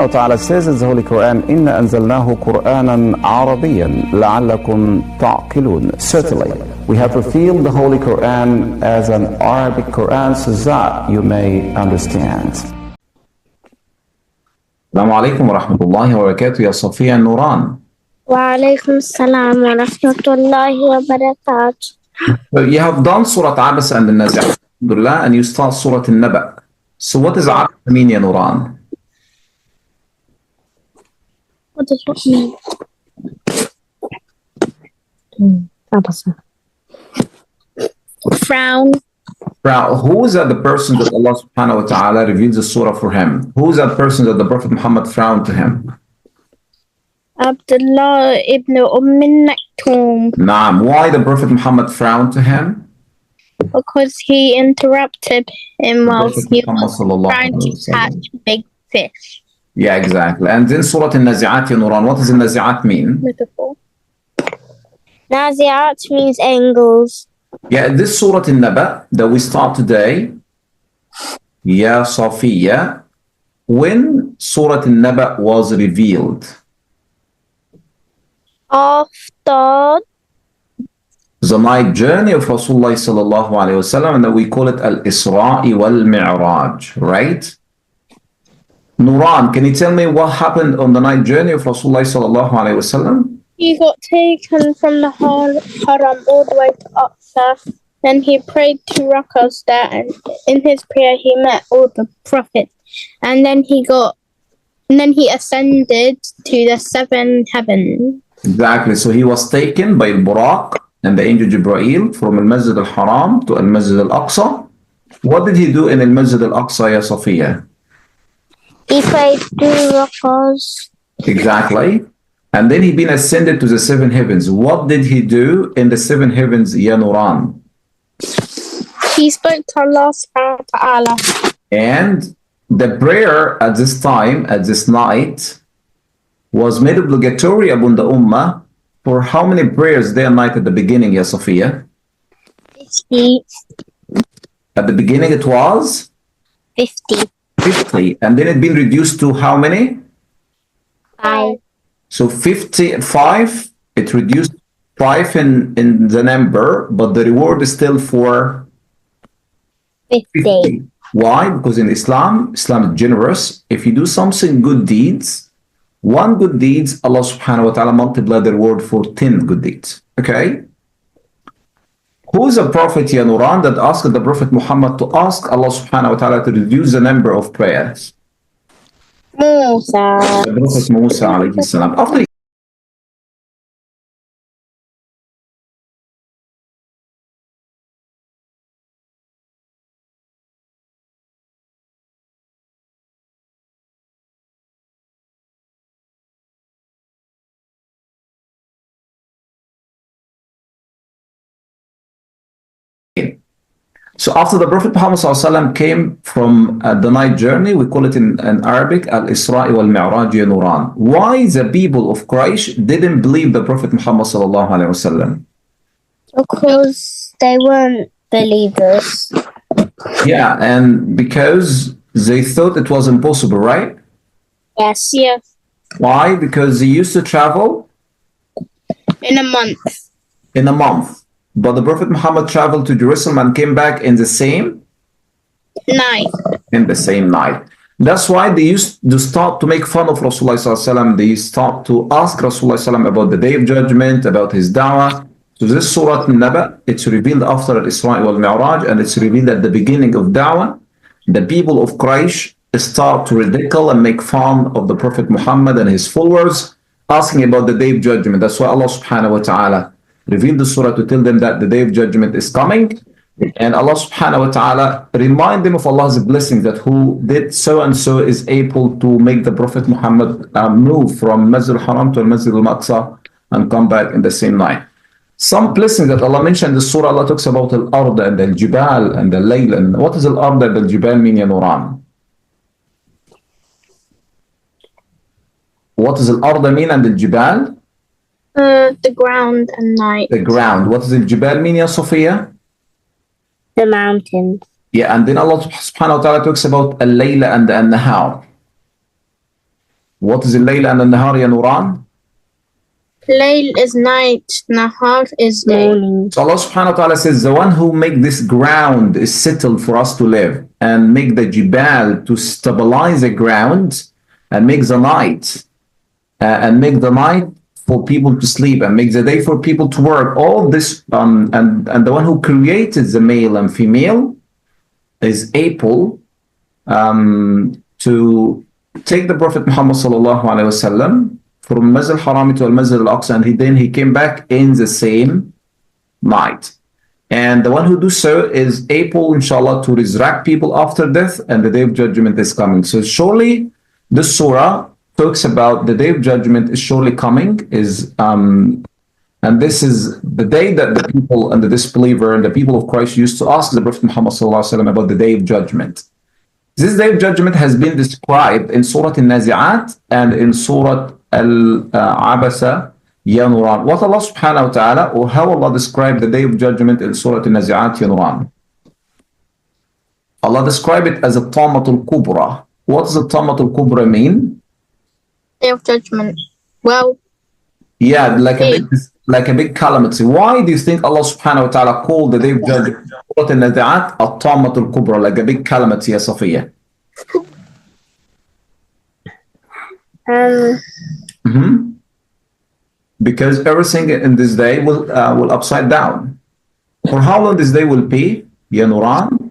Allah Ta'ala says in the Holy Quran, إِنَّا أَنزَلْنَاهُ قُرْآنًا عَرَبِيًّا لَعَلَّكُمْ تَعْقِلُونَ. Certainly, we have revealed the Holy Quran as an Arabic Quran so that you may understand. السلام عليكم ورحمة الله وبركاته يا صفية نوران. وعليكم السلام ورحمة الله وبركاته. So you have done Surah Abasa and al-Nazi'at, alhamdulillah, and you start Surah al-Naba. So what does Abasa mean, ya Nuran? What does it mean? Abasa. Frown. Who is that the person that Allah subhanahu wa ta'ala reveals the surah for him? Who is that person that the Prophet Muhammad frowned to him? Abdullah ibn Maktoum. Naam. Why the Prophet Muhammad frowned to him? Because he interrupted him whilst he was trying to catch big fish. Yeah, exactly. And then Surah al-Nazi'at, ya Nuran. What does al-Nazi'at mean? Metaphor. Nazi'at means angles. Yeah, this Surah al-Naba that we start today, Ya Safiya, when Surah al-Naba was revealed? After the night journey of Rasulullah sallallahu alayhi wasallam, and we call it al-Isra'i wal-Mi'raj, right? Nuran, can you tell me what happened on the night journey of Rasulullah sallallahu alayhi wasallam? he got taken from the haram all the way to Aqsa. Then he prayed 2 rakahs there, and in his prayer he met all the prophets. And then he ascended to the 7 heavens. Exactly. So he was taken by Buraq and the angel Jibreel from al-Masjid al-Haram to al-Masjid al-Aqsa. What did he do in al-Masjid al-Aqsa, ya Safiya? He prayed 2 rakahs. Exactly. And then he been ascended to the 7 heavens. What did he do in the 7 heavens, ya Nuran? He spoke to Allah subhanahu wa ta'ala. And the prayer at this time, at this night, was made obligatory upon the Ummah for how many prayers day and night at the beginning, ya Safiya? 50. At the beginning it was? 50. 50. And then it been reduced to how many? 5. So 55, it reduced 5 in the number, but the reward is still for 50. Why? Because in Islam is generous. If you do something good deeds, 1 good deeds, Allah subhanahu wa ta'ala multiply the reward for 10 good deeds. Okay? Who is a prophet, ya Nuran, that asked the Prophet Muhammad to ask Allah subhanahu wa ta'ala to reduce the number of prayers? Musa. The Prophet Musa alayhi salam. After So after the Prophet Muhammad came from the night journey, we call it in Arabic, al-Isra'i wal-Mi'raj ya Nuran. Why the people of Quraysh didn't believe the Prophet Muhammad sallallahu alayhi wasallam? Because they weren't believers. Yeah, and because they thought it was impossible, right? Yes. Yes. Why? Because they used to travel In a month. in a month. But the Prophet Muhammad traveled to Jerusalem and came back in the same night. That's why they used to start to make fun of Rasulullah sallallahu alaihi wasallam. They start to ask Rasulullah sallallahu alaihi wasallam about the Day of Judgment, about his da'wah. So this Surah al-Naba, it's revealed after al-Isra wal-Mi'raj, and it's revealed at the beginning of da'wah. The people of Quraysh start to ridicule and make fun of the Prophet Muhammad and his followers, asking about the Day of Judgment. That's why Allah subhanahu wa ta'ala revealed the surah to tell them that the Day of Judgment is coming. And Allah subhanahu wa ta'ala remind them of Allah's blessings, that who did so and so is able to make the Prophet Muhammad move from Masjid al-Haram to Masjid al-Aqsa and come back in the same night. Some blessings that Allah mentioned in the surah, Allah talks about al-Ard and al-Jibal and the Layl. And what does al-Ard and al-Jibal mean, ya Nuran? What does al-Ard mean and al-Jibal? The ground and night. The ground. What does al-Jibal mean, ya Safiya? The mountains. Yeah, and then Allah subhanahu wa ta'ala talks about al-Layla and the Nahar. What is الليل and النهار يا نوران? Layl is night, Nahar is day. So Allah subhanahu wa ta'ala says, the one who make this ground is settled for us to live and make the jibal to stabilize the ground and make the night for people to sleep and make the day for people to work. All this and the one who created the male and female is able to take the Prophet Muhammad sallallahu alaihi wasallam from Masjid al-Haram to Masjid al-Aqsa, and then he came back in the same night. And the one who do so is able, inshallah, to resurrect people after death, and the day of judgment is coming. So surely this surah talks about the day of judgment is surely coming, and this is the day that the people and the disbeliever and the people of Christ used to ask the Prophet Muhammad sallallahu alaihi wasallam about the day of judgment. This day of judgment has been described in Surah Al-Nazi'at and in Surah Al-Abasa Ya Nuran. What Allah subhanahu wa ta'ala, or how Allah described the day of judgment in Surah Al-Nazi'at Ya Nuran? Allah described it as a Tamatul Kubra. What does a Tamatul Kubra mean? Day of judgment. Well, yeah, like a big calamity. Why do you think Allah subhanahu wa ta'ala called the day of judgment Surah Al-Nazi'at a Tamatul Kubra, like a big calamity, ya Safiya? Because everything in this day will upside down. For how long this day will be, Ya Nuran?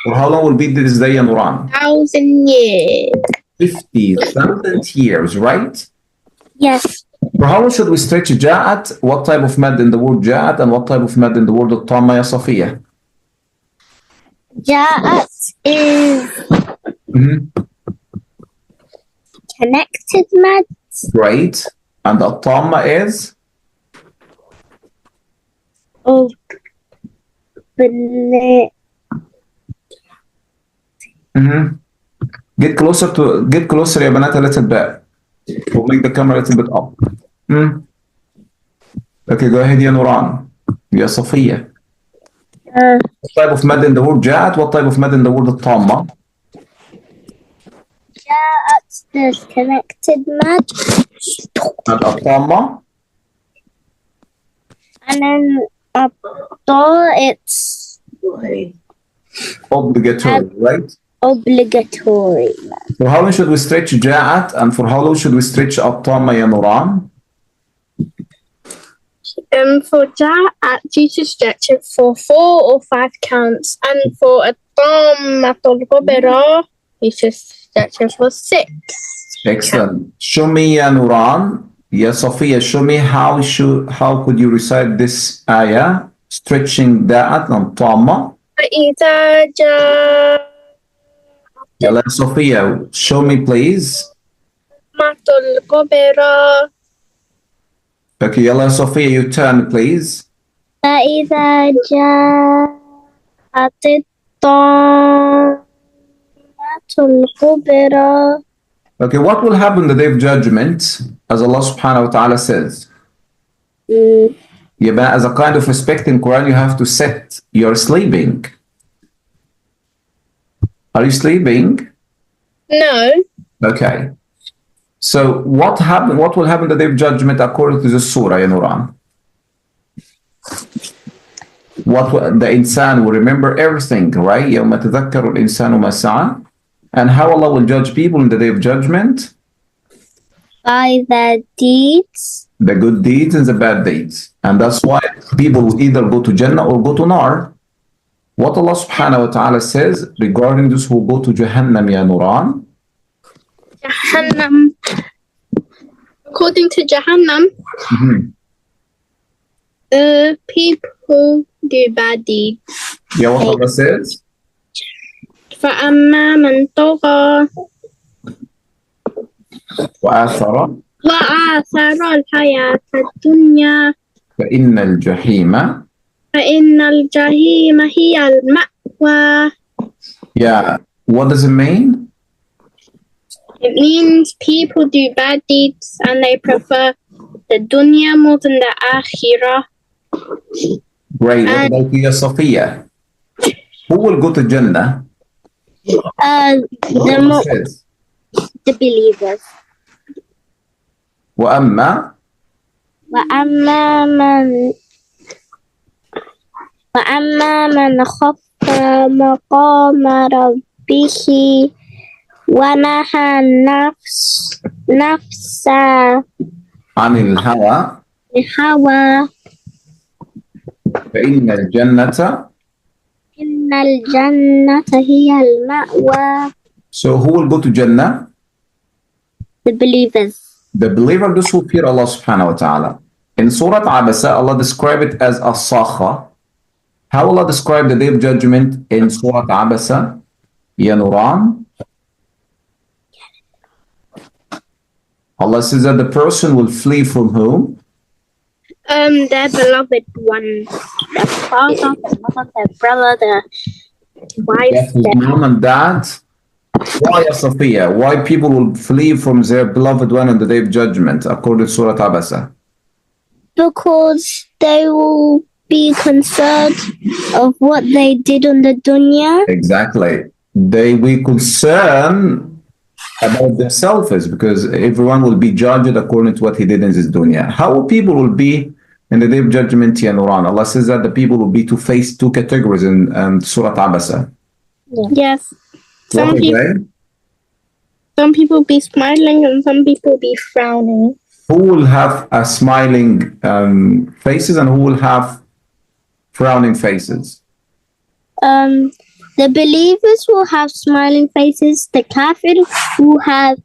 For how long will be this day, Ya Nuran? 1,000 years. 50,000 years, right? Yes. For how long should we stretch Ja'at? What type of mad in the word Ja'at and what type of mad in the word of Tamma, Ya Safiya? Ja'at is connected mad. Great. And the Tamma is? Get closer, ya banat, a little bit. We'll make the camera a little bit up. Okay, go ahead, Ya Nuran. Ya Safiya. What type of mad in the word Ja'at? What type of mad in the word Tamma? Ja'at is connected mad. And Tamma? And then Abdul, it's obligatory, right? Obligatory. For how long should we stretch Ja'at and for how long should we stretch Tamma, Ya Nuran? For Ja'at, you should stretch it for 4 or 5 counts, and for a Tammatul Kubra, you should stretch it for 6. Excellent. Show me, Ya Nuran. Ya Safiya, show me how could you recite this ayah, stretching Ja'at and Tamma? فإذا جاء Yalla Safiya, show me please. Tammatul Kubra. Okay, Yalla Safiya, you turn please. فإذا جاءت الطامة الكبرى. Okay, what will happen the day of judgment, as Allah subhanahu wa ta'ala says? Yeah, but as a kind of respect in Quran, you have to sit. You're sleeping. Are you sleeping? No. Okay. So what will happen the day of judgment according to the surah, Ya Nuran? The insan will remember everything, right? يَوْمَ تَذَكَّرُ الْإِنسَانُ مَا سَعَى. And how Allah will judge people in the day of judgment? By their deeds. The good deeds and the bad deeds. And that's why people will either go to Jannah or go to Nar. What Allah subhanahu wa ta'ala says regarding those who go to Jahannam, Ya Nuran? Jahannam. According to Jahannam, the people do bad deeds. Yeah, what Allah says? فأما من طغى وآثر الحياة الدنيا فإن الجحيم فإن الجحيم هي المأوى. Yeah, what does it mean? It means people do bad deeds and they prefer the dunya more than the akhirah. Great. What about you, Safiya? Who will go to Jannah? The the believers. وأما وأما من خف مقام ربه ونهى النفس عن الهوى الهوى فإن الجنة. إن الجنة هي المأوى. So who will go to Jannah? The believers. The believer, those who fear Allah subhanahu wa ta'ala. In Surah Abasa, Allah described it as as-sakha. How Allah described the day of judgment in Surah Abasa? Ya Nuran. Allah says that the person will flee from whom? Their beloved one, their father, their mother, their brother, their wife, Yes, his mom and dad. Why, Safiya? Why people will flee from their beloved one on the day of judgment, according to Surah Abasa? because they will be concerned of what they did on the dunya. Exactly. They will concern about themselves because everyone will be judged according to what he did in this dunya. How people will be in the day of judgment, Ya Nuran? Allah says that the people will be to face two categories in Surah Abasa. Yes. What are they? Some people be smiling and some people be frowning. Who will have a smiling faces and who will have frowning faces? The believers will have smiling faces. The kafir will have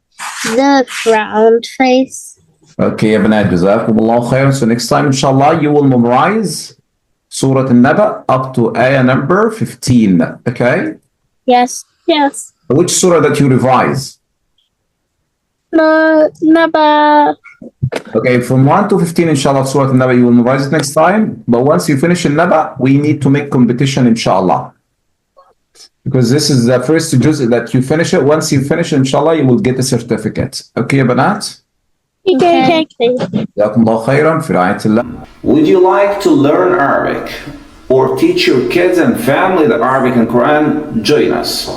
the frowned face. Okay, Ibn Jazakumullah khair. So next time, inshallah, you will memorize Surah al-Naba up to ayah number 15. Okay? Yes. Yes. Which surah that you revise? No, never. Okay, from 1 to 15, inshallah, Surah al-Naba, you will memorize it next time. But once you finish al-Naba, we need to make competition, inshallah. Because this is the first juz that you finish it. Once you finish, inshallah, you will get a certificate. Okay, Banat? Okay. Jazakumullah khairan, fi ra'ayatillah. Would you like to learn Arabic or teach your kids and family the Arabic and Quran? Join us.